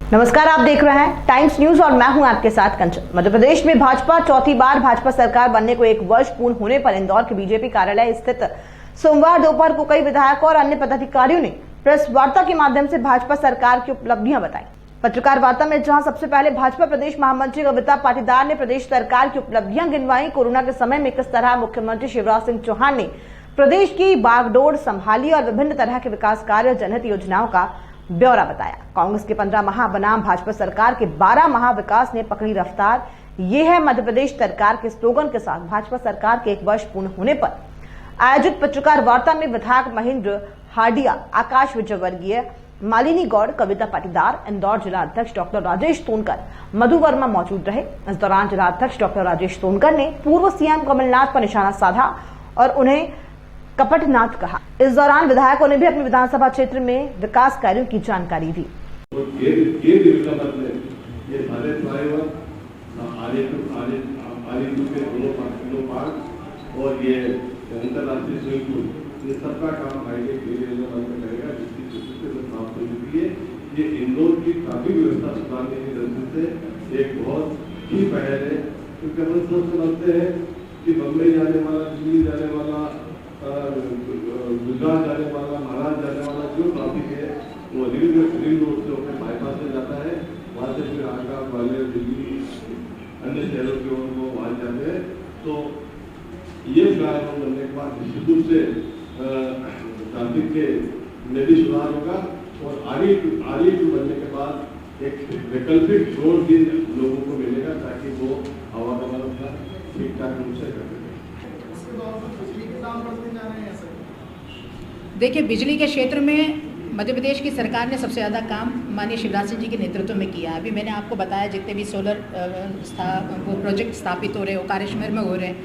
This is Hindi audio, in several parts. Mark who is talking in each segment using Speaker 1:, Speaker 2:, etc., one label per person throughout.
Speaker 1: नमस्कार, आप देख रहे हैं टाइम्स न्यूज और मैं हूं आपके साथ कंचन। मध्य प्रदेश में भाजपा चौथी बार भाजपा सरकार बनने को 1 वर्ष पूर्ण होने पर इंदौर के बीजेपी कार्यालय स्थित सोमवार दोपहर को कई विधायकों और अन्य पदाधिकारियों ने प्रेस वार्ता के माध्यम से भाजपा सरकार की उपलब्धियां बताई। पत्रकार वार्ता में जहां सबसे पहले भाजपा प्रदेश महामंत्री कविता पाटीदार ने प्रदेश सरकार की उपलब्धियां गिनवाई। कोरोना के समय में किस तरह मुख्यमंत्री शिवराज सिंह चौहान ने प्रदेश की बागडोर संभाली और विभिन्न तरह के विकास कार्य जनहित योजनाओं का ब्यौरा बताया। कांग्रेस के 15 माह बनाम भाजपा सरकार के 12 माह विकास ने पकड़ी रफ्तार। ये है मध्य प्रदेश सरकार के स्लोगन के साथ भाजपा सरकार के 1 वर्ष पूर्ण होने पर आयोजित पत्रकार वार्ता में विधायक महेंद्र हाडिया, आकाश विजयवर्गीय, मालिनी गौड़, कविता पाटीदार, इंदौर जिला अध्यक्ष डॉक्टर राजेश तोनकर, मधु वर्मा मौजूद रहे। इस दौरान जिला अध्यक्ष डॉक्टर राजेश तोनकर ने पूर्व सीएम कमलनाथ पर निशाना साधा और उन्हें कपटनाथ कहा। इस दौरान विधायकों ने भी अपने विधानसभा क्षेत्र में विकास कार्यों की जानकारी दी।
Speaker 2: और ये अंतर्राष्ट्रीय स्विमिंग पूल, ये सबका काम आगे करेगा, जिसकी स्वीकृति प्राप्त हो चुकी है। ये इंदौर की ट्रैफिक व्यवस्था सुधारने की दृष्टि से एक बहुत ही पहल है, क्योंकि हम सब समझते हैं कि बम्बई जाने वाला, दिल्ली जाने वाला, गुजरात जाने वाला, महाराष्ट्र जाने वाला जो ट्रैफिक है वो रिंग रोड से होकर बाईपास से जाता है। वहाँ से फिर आगरा, ग्वालियर, दिल्ली, अन्य शहरों के ओर वो वहाँ जाते हैं। तो ये फ्लाईओवर बनने के बाद निश्चित रूप से ट्रैफिक के में भी सुधार होगा और आगे बनने के बाद एक वैकल्पिक रोड भी लोगों को मिलेगा ताकि वो आवागमन अपना ठीक ठाक रूप से कर सकें।
Speaker 3: देखिए, बिजली के क्षेत्र में मध्य प्रदेश की सरकार ने सबसे ज़्यादा काम माननीय शिवराज सिंह जी के नेतृत्व में किया है। अभी मैंने आपको बताया जितने भी सोलर वो प्रोजेक्ट स्थापित हो रहे हैं, ओकारेश्वर में हो रहे हैं।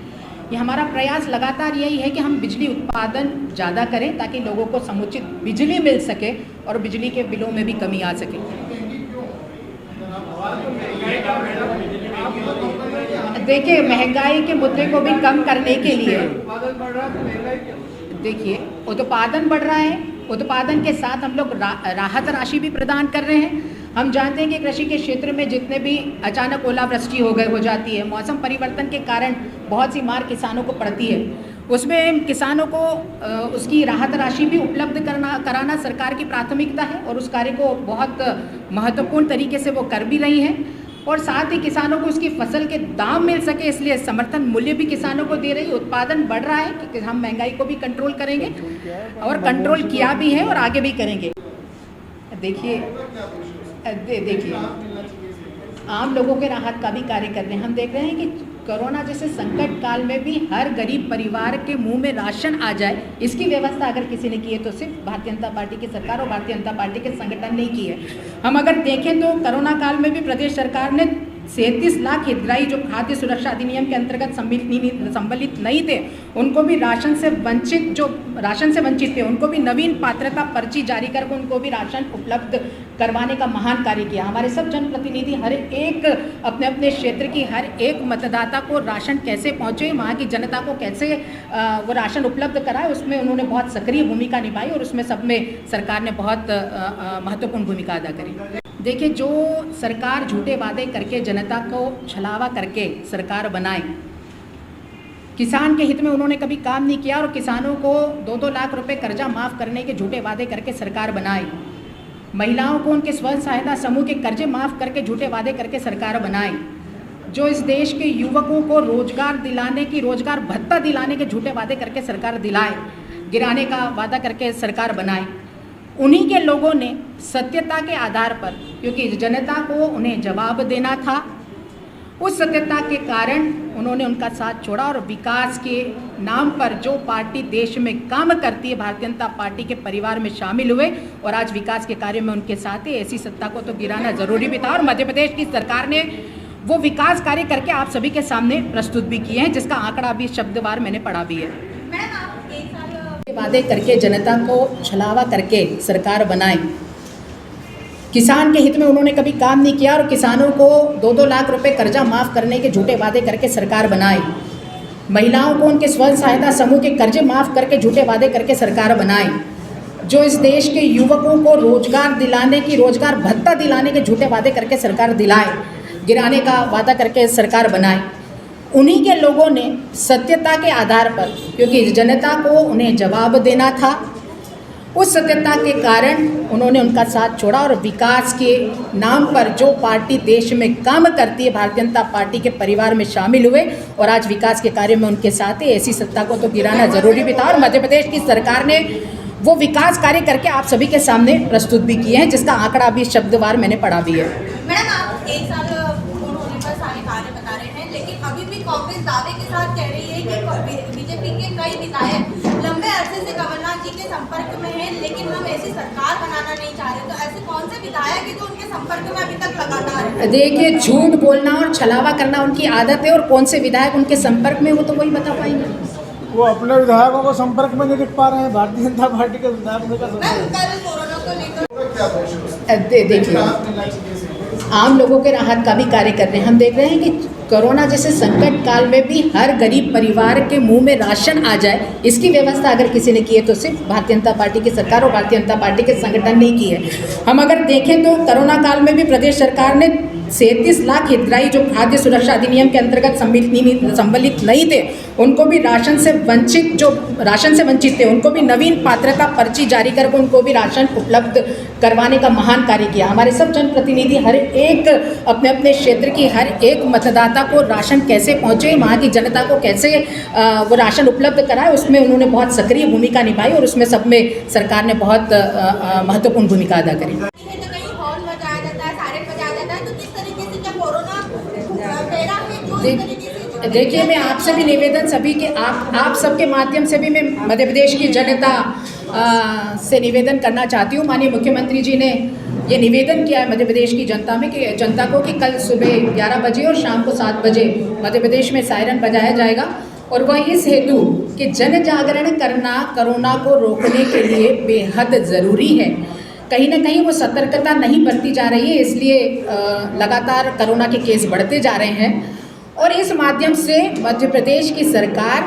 Speaker 3: ये हमारा प्रयास लगातार यही है कि हम बिजली उत्पादन ज़्यादा करें ताकि लोगों को समुचित बिजली मिल सके और बिजली के बिलों में भी कमी आ सके। देखिए, महंगाई के मुद्दे को भी कम करने के लिए देखिए उत्पादन बढ़ रहा है। उत्पादन के साथ हम लोग राहत राशि भी प्रदान कर रहे हैं। हम जानते हैं कि कृषि के क्षेत्र में जितने भी अचानक ओलावृष्टि हो जाती है, मौसम परिवर्तन के कारण बहुत सी मार किसानों को पड़ती है। उसमें किसानों को उसकी राहत राशि भी उपलब्ध कराना सरकार की प्राथमिकता है और उस कार्य को बहुत महत्वपूर्ण तरीके से वो कर भी रही हैं। और साथ ही किसानों को उसकी फसल के दाम मिल सके, इसलिए समर्थन मूल्य भी किसानों को दे रही। उत्पादन बढ़ रहा है कि हम महंगाई को भी कंट्रोल करेंगे और कंट्रोल किया भी है और आगे भी करेंगे। देखिए आम लोगों के राहत का भी कार्य कर रहे हैं। हम देख रहे हैं कि कोरोना जैसे संकट काल में भी हर गरीब परिवार के मुंह में राशन आ जाए, इसकी व्यवस्था अगर किसी ने की है तो सिर्फ भारतीय जनता पार्टी की सरकार और भारतीय जनता पार्टी के संगठन ने की है। हम अगर देखें तो कोरोना काल में भी प्रदेश सरकार ने 37 लाख हितग्राही जो खाद्य सुरक्षा अधिनियम के अंतर्गत सम्मिलित नहीं थे, उनको भी राशन से वंचित थे, उनको भी नवीन पात्रता पर्ची जारी करके उनको भी राशन उपलब्ध करवाने का महान कार्य किया। हमारे सब जनप्रतिनिधि हर एक अपने अपने क्षेत्र की हर एक मतदाता को राशन कैसे पहुँचे, वहाँ की जनता को कैसे वो राशन उपलब्ध कराए, उसमें उन्होंने बहुत सक्रिय भूमिका निभाई और उसमें सब में सरकार ने बहुत महत्वपूर्ण भूमिका अदा करी। देखिए, जो सरकार झूठे वादे करके जनता को छलावा करके सरकार बनाए, किसान के हित में उन्होंने कभी काम नहीं किया और किसानों को 2-2 लाख रुपए कर्जा माफ़ करने के झूठे वादे करके सरकार बनाए, महिलाओं को उनके स्वयं सहायता समूह के कर्जे माफ़ करके झूठे वादे करके सरकार बनाए, जो इस देश के युवकों को रोजगार भत्ता दिलाने के झूठे वादे करके सरकार गिराने का वादा करके सरकार बनाए। उन्हीं के लोगों ने सत्यता के आधार पर, क्योंकि जनता को उन्हें जवाब देना था, उस सत्यता के कारण उन्होंने उनका साथ छोड़ा और विकास के नाम पर जो पार्टी देश में काम करती है, भारतीय जनता पार्टी के परिवार में शामिल हुए और आज विकास के कार्य में उनके साथ है। ऐसी सत्ता को तो गिराना जरूरी भी था और मध्य प्रदेश की सरकार ने वो विकास कार्य करके आप सभी के सामने प्रस्तुत भी किए हैं, जिसका आंकड़ा भी शब्दवार मैंने पढ़ा भी है। वादे करके जनता को छलावा करके सरकार बनाई, किसान के हित में उन्होंने कभी काम नहीं किया और किसानों को 2-2 लाख रुपए कर्जा माफ़ करने के झूठे वादे करके सरकार बनाई, महिलाओं को उनके स्वयं सहायता समूह के कर्जे माफ़ करके झूठे वादे करके सरकार बनाई, जो इस देश के युवकों को रोजगार दिलाने की, रोजगार भत्ता दिलाने के झूठे वादे करके सरकार दिलाए, गिराने का वादा करके सरकार बनाए, उन्हीं के लोगों ने सत्यता के आधार पर, क्योंकि जनता को उन्हें जवाब देना था, उस सत्यता के कारण उन्होंने उनका साथ छोड़ा और विकास के नाम पर जो पार्टी देश में काम करती है, भारतीय जनता पार्टी के परिवार में शामिल हुए और आज विकास के कार्य में उनके साथ है। ऐसी सत्ता को तो गिराना जरूरी भी था और मध्य प्रदेश की सरकार ने वो विकास कार्य करके आप सभी के सामने प्रस्तुत भी किए हैं, जिसका आंकड़ा भी शब्दवार मैंने पढ़ा भी है।
Speaker 4: मैडम, आप 1 साल पूर्ण होने पर सारे कार्य बता रहे हैं, लेकिन अभी भी कांग्रेस दावे के साथ कह रही है कि बीजेपी के कई विधायक लंबे अरसे से कमलनाथ जी के संपर्क में हैं, लेकिन हम ऐसी सरकार बनाना नहीं चाह रहे। तो ऐसे कौन से विधायक हैं जो उनके संपर्क में अभी तक लगातार हैं?
Speaker 3: देखिए, झूठ बोलना और छलावा करना उनकी आदत है और कौन से विधायक उनके संपर्क में, वो तो वही बता पाएंगे।
Speaker 5: वो अपने विधायकों को संपर्क में नहीं दिख पा रहे हैं, भारतीय जनता पार्टी के विधायकों का संपर्क।
Speaker 4: कल कोरोना को लेकर
Speaker 3: देखिए, आम लोगों के राहत का भी कार्य कर रहे हैं। हम देख रहे हैं कि कोरोना जैसे संकट काल में भी हर गरीब परिवार के मुंह में राशन आ जाए, इसकी व्यवस्था अगर किसी ने की है तो सिर्फ भारतीय जनता पार्टी की सरकार और भारतीय जनता पार्टी के संगठन ने की है। हम अगर देखें तो कोरोना काल में भी प्रदेश सरकार ने 37 लाख हितग्राही जो खाद्य सुरक्षा अधिनियम के अंतर्गत सम्मिलित नहीं थे, उनको भी राशन से वंचित थे, उनको भी नवीन पात्रता पर्ची जारी करके उनको भी राशन उपलब्ध करवाने का महान कार्य किया। हमारे सब जनप्रतिनिधि हर एक अपने अपने क्षेत्र की हर एक मतदाता को राशन कैसे पहुँचे, वहाँ की जनता को कैसे वो राशन उपलब्ध कराए, उसमें उन्होंने बहुत सक्रिय भूमिका निभाई और उसमें सब में सरकार ने बहुत महत्वपूर्ण भूमिका अदा करी। देखिए, मैं आपसे भी निवेदन सभी के आप सबके माध्यम से भी मैं मध्य प्रदेश की जनता से निवेदन करना चाहती हूँ। माननीय मुख्यमंत्री जी ने ये निवेदन किया है मध्य प्रदेश की जनता को कि कल सुबह 11 बजे और शाम को 7 बजे मध्य प्रदेश में सायरन बजाया जाएगा और वह इस हेतु कि जन जागरण करना कोरोना को रोकने के लिए बेहद ज़रूरी है। कहीं ना कहीं वो सतर्कता नहीं बरती जा रही है, इसलिए लगातार कोरोना के केस बढ़ते जा रहे हैं और इस माध्यम से मध्य प्रदेश की सरकार,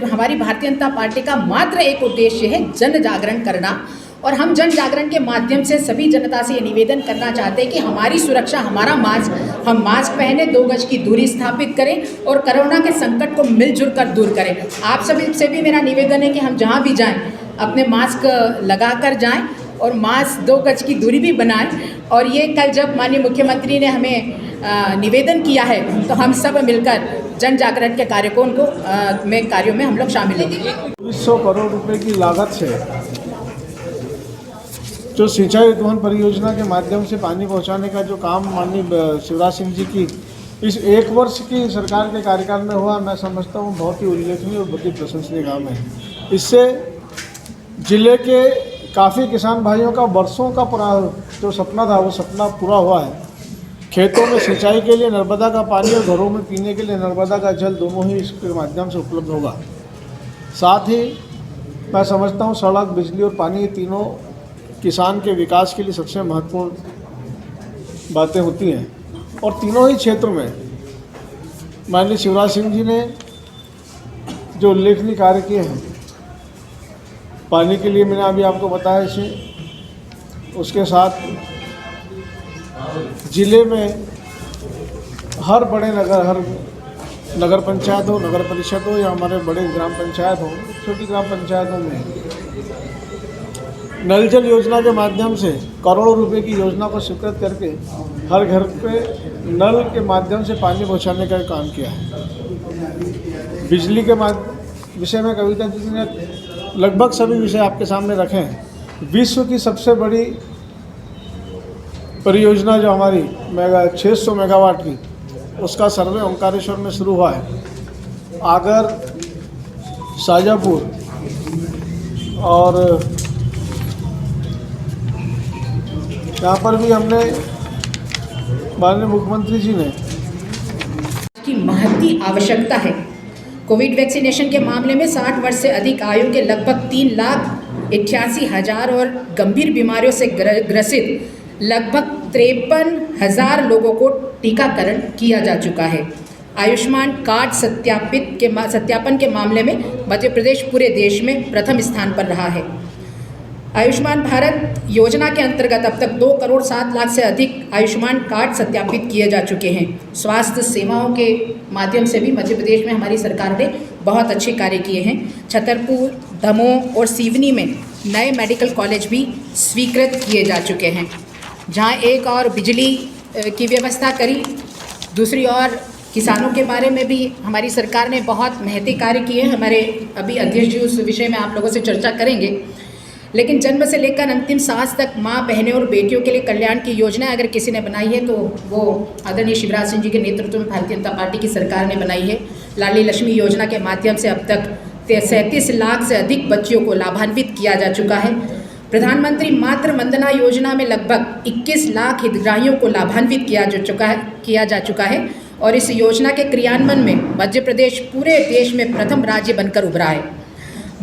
Speaker 3: हमारी भारतीय जनता पार्टी का मात्र एक उद्देश्य है जन जागरण करना और हम जन जागरण के माध्यम से सभी जनता से ये निवेदन करना चाहते हैं कि हमारी सुरक्षा, हमारा मास्क, हम मास्क पहने, 2 गज की दूरी स्थापित करें और कोरोना के संकट को मिलजुल कर दूर करें। आप सभी से भी मेरा निवेदन है कि हम जहाँ भी जाएं अपने मास्क लगा कर जाएँ और मास्क 2 गज की दूरी भी बनाएं। और ये कल जब माननीय मुख्यमंत्री ने हमें निवेदन किया है तो हम सब मिलकर जन जागरण के कार्यों में हम लोग शामिल होंगे।
Speaker 5: 200 करोड़ रुपए की लागत से जो सिंचाई उद्वहन परियोजना के माध्यम से पानी पहुंचाने का जो काम माननीय शिवराज सिंह जी की इस 1 वर्ष की सरकार के कार्यकाल में हुआ, मैं समझता हूँ बहुत ही उल्लेखनीय और बहुत ही प्रशंसनीय काम है। इससे जिले के काफ़ी किसान भाइयों का वर्षों का पूरा जो सपना था वो सपना पूरा हुआ है। खेतों में सिंचाई के लिए नर्मदा का पानी और घरों में पीने के लिए नर्मदा का जल दोनों ही इसके माध्यम से उपलब्ध होगा। साथ ही मैं समझता हूँ सड़क, बिजली और पानी, ये तीनों किसान के विकास के लिए सबसे महत्वपूर्ण बातें होती हैं और तीनों ही क्षेत्रों में माननीय शिवराज सिंह जी ने जो उल्लेखनीय कार्य किए हैं। पानी के लिए मैंने अभी आपको बताया इसे, उसके साथ ज़िले में हर बड़े हर नगर पंचायत हो, नगर परिषद हो या हमारे बड़े ग्राम पंचायत हो, छोटी ग्राम पंचायतों में नल जल योजना के माध्यम से करोड़ों रुपए की योजना को स्वीकृत करके हर घर पे नल के माध्यम से पानी पहुंचाने का काम किया है। बिजली के विषय में कविता जी ने लगभग सभी विषय आपके सामने रखे हैं। विश्व की सबसे बड़ी परियोजना जो हमारी 600 मेगावाट की, उसका सर्वे ओंकारेश्वर में शुरू हुआ है। आगर, शाजापुर और यहाँ पर भी हमने माननीय मुख्यमंत्री जी ने
Speaker 3: की महती आवश्यकता है। कोविड वैक्सीनेशन के मामले में 60 वर्ष से अधिक आयु के लगभग 3,88,000 और गंभीर बीमारियों से ग्रसित लगभग 53,000 लोगों को टीकाकरण किया जा चुका है। आयुष्मान कार्ड सत्यापन के मामले में मध्य प्रदेश पूरे देश में प्रथम स्थान पर रहा है। आयुष्मान भारत योजना के अंतर्गत अब तक 2,07,00,000 से अधिक आयुष्मान कार्ड सत्यापित किए जा चुके हैं। स्वास्थ्य सेवाओं के माध्यम से भी मध्य प्रदेश में हमारी सरकार ने बहुत अच्छे कार्य किए हैं। छतरपुर, दमोह और सिवनी में नए मेडिकल कॉलेज भी स्वीकृत किए जा चुके हैं, जहां एक और बिजली की व्यवस्था करी, दूसरी ओर किसानों के बारे में भी हमारी सरकार ने बहुत महती कार्य किए हैं। हमारे अभी अध्यक्ष जी उस विषय में आप लोगों से चर्चा करेंगे। लेकिन जन्म से लेकर अंतिम सांस तक माँ, बहनें और बेटियों के लिए कल्याण की योजना अगर किसी ने बनाई है तो वो आदरणीय शिवराज सिंह जी के नेतृत्व में भारतीय जनता पार्टी की सरकार ने बनाई है। लाडली लक्ष्मी योजना के माध्यम से अब तक 37 लाख से अधिक बच्चियों को लाभान्वित किया जा चुका है। प्रधानमंत्री मातृ वंदना योजना में लगभग 21 लाख हितग्राहियों को लाभान्वित किया जा चुका है और इस योजना के क्रियान्वयन में मध्य प्रदेश पूरे देश में प्रथम राज्य बनकर उभरा है।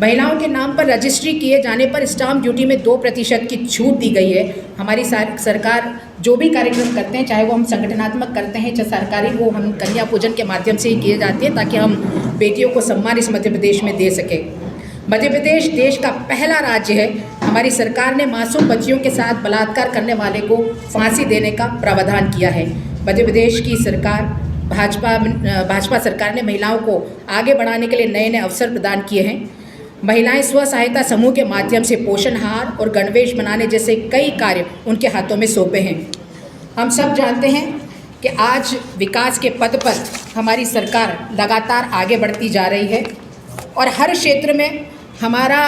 Speaker 3: महिलाओं के नाम पर रजिस्ट्री किए जाने पर स्टाम्प ड्यूटी में 2% की छूट दी गई है। हमारी सरकार जो भी कार्यक्रम करते हैं, चाहे वो हम संगठनात्मक करते हैं चाहे सरकारी, वो हम कन्या पूजन के माध्यम से ही किए जाते हैं ताकि हम बेटियों को सम्मान इस मध्य प्रदेश में दे सके। मध्य प्रदेश देश का पहला राज्य है। हमारी सरकार ने मासूम बच्चियों के साथ बलात्कार करने वाले को फांसी देने का प्रावधान किया है। मध्य प्रदेश की सरकार भाजपा सरकार ने महिलाओं को आगे बढ़ाने के लिए नए नए अवसर प्रदान किए हैं। महिलाएं स्व सहायता समूह के माध्यम से पोषण आहार और गणवेश बनाने जैसे कई कार्य उनके हाथों में सौंपे हैं। हम सब जानते हैं कि आज विकास के पथ पर हमारी सरकार लगातार आगे बढ़ती जा रही है और हर क्षेत्र में हमारा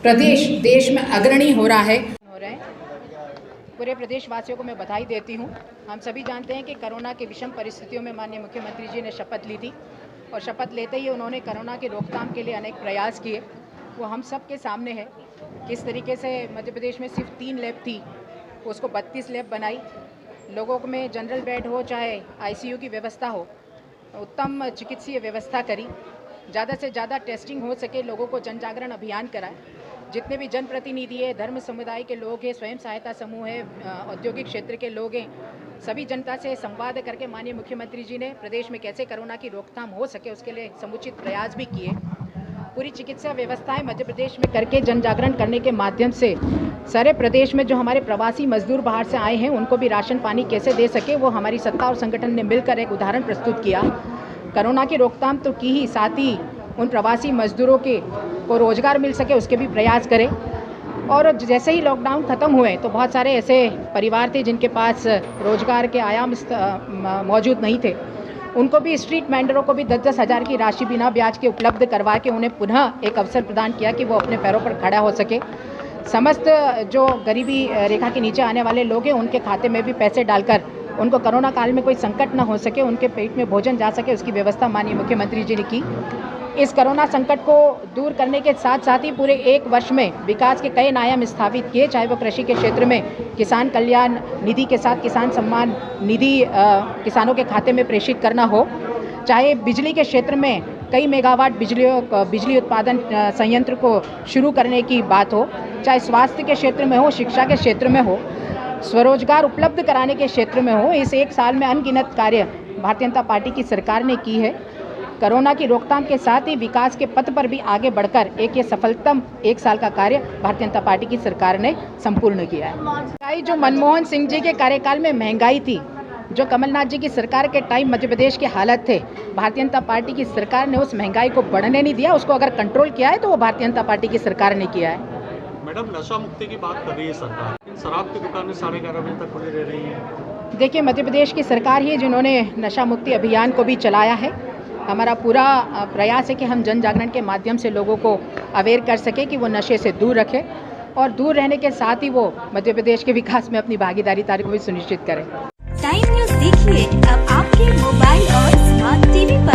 Speaker 3: प्रदेश देश में अग्रणी हो रहा है। पूरे प्रदेशवासियों को मैं बधाई देती हूँ। हम सभी जानते हैं कि कोरोना की विषम परिस्थितियों में माननीय मुख्यमंत्री जी ने शपथ ली थी और शपथ लेते ही उन्होंने कोरोना की रोकथाम के लिए अनेक प्रयास किए। वो हम सब के सामने है। किस तरीके से मध्य प्रदेश में सिर्फ 3 लैब थी, उसको 32 लैब बनाई। लोगों में जनरल बेड हो चाहे ICU की व्यवस्था हो, उत्तम चिकित्सीय व्यवस्था करी। ज़्यादा से ज़्यादा टेस्टिंग हो सके, लोगों को जन जागरण अभियान कराए। जितने भी जनप्रतिनिधि है, धर्म समुदाय के लोग हैं, स्वयं सहायता समूह है, औद्योगिक क्षेत्र के लोग हैं, सभी जनता से संवाद करके माननीय मुख्यमंत्री जी ने प्रदेश में कैसे कोरोना की रोकथाम हो सके उसके लिए समुचित प्रयास भी किए। पूरी चिकित्सा व्यवस्थाएं मध्य प्रदेश में करके जन जागरण करने के माध्यम से सारे प्रदेश में जो हमारे प्रवासी मजदूर बाहर से आए हैं उनको भी राशन पानी कैसे दे सके, वो हमारी सत्ता और संगठन ने मिलकर एक उदाहरण प्रस्तुत किया। कोरोना की रोकथाम तो की ही, साथ ही उन प्रवासी मजदूरों को रोजगार मिल सके उसके भी प्रयास करें। और जैसे ही लॉकडाउन ख़त्म हुए तो बहुत सारे ऐसे परिवार थे जिनके पास रोजगार के आयाम मौजूद नहीं थे, उनको भी स्ट्रीट वेंडरों को भी 10-10 हज़ार की राशि बिना ब्याज के उपलब्ध करवा के उन्हें पुनः एक अवसर प्रदान किया कि वो अपने पैरों पर खड़ा हो सके। समस्त जो गरीबी रेखा के नीचे आने वाले लोग हैं उनके खाते में भी पैसे डालकर उनको कोरोना काल में कोई संकट न हो सके, उनके पेट में भोजन जा सके, उसकी व्यवस्था माननीय मुख्यमंत्री जी ने की। इस कोरोना संकट को दूर करने के साथ साथ ही पूरे 1 वर्ष में विकास के कई आयाम स्थापित किए, चाहे वो कृषि के क्षेत्र में किसान कल्याण निधि के साथ किसान सम्मान निधि किसानों के खाते में प्रेषित करना हो, चाहे बिजली के क्षेत्र में कई मेगावाट बिजली उत्पादन संयंत्र को शुरू करने की बात हो, चाहे स्वास्थ्य के क्षेत्र में हो, शिक्षा के क्षेत्र में हो, स्वरोजगार उपलब्ध कराने के क्षेत्र में हो। इस 1 साल में अनगिनत कार्य भारतीय जनता पार्टी की सरकार ने की है। कोरोना की रोकथाम के साथ ही विकास के पथ पर भी आगे बढ़कर ये सफलतम 1 साल का कार्य भारतीय जनता पार्टी की सरकार ने संपूर्ण किया है। महंगाई जो मनमोहन सिंह जी के कार्यकाल में महंगाई थी, जो कमलनाथ जी की सरकार के टाइम मध्य प्रदेश के हालत थे, भारतीय जनता पार्टी की सरकार ने उस महंगाई को बढ़ने नहीं दिया। उसको अगर कंट्रोल किया है तो वो भारतीय जनता पार्टी की सरकार ने किया है।
Speaker 6: मैडम, नशा मुक्ति की बात कर रही है सरकार, शराब की दुकानें 11:30 बजे तक खुली रह रही हैं।
Speaker 3: देखिए, मध्य प्रदेश की सरकार ही जिन्होंने नशा मुक्ति अभियान को भी चलाया है। हमारा पूरा प्रयास है कि हम जन जागरण के माध्यम से लोगों को अवेयर कर सके कि वो नशे से दूर रखें और दूर रहने के साथ ही वो मध्य प्रदेश के विकास में अपनी भागीदारी को भी सुनिश्चित करें।
Speaker 7: टाइम न्यूज़ देखिए अब आपके मोबाइल और स्मार्ट टीवी पर।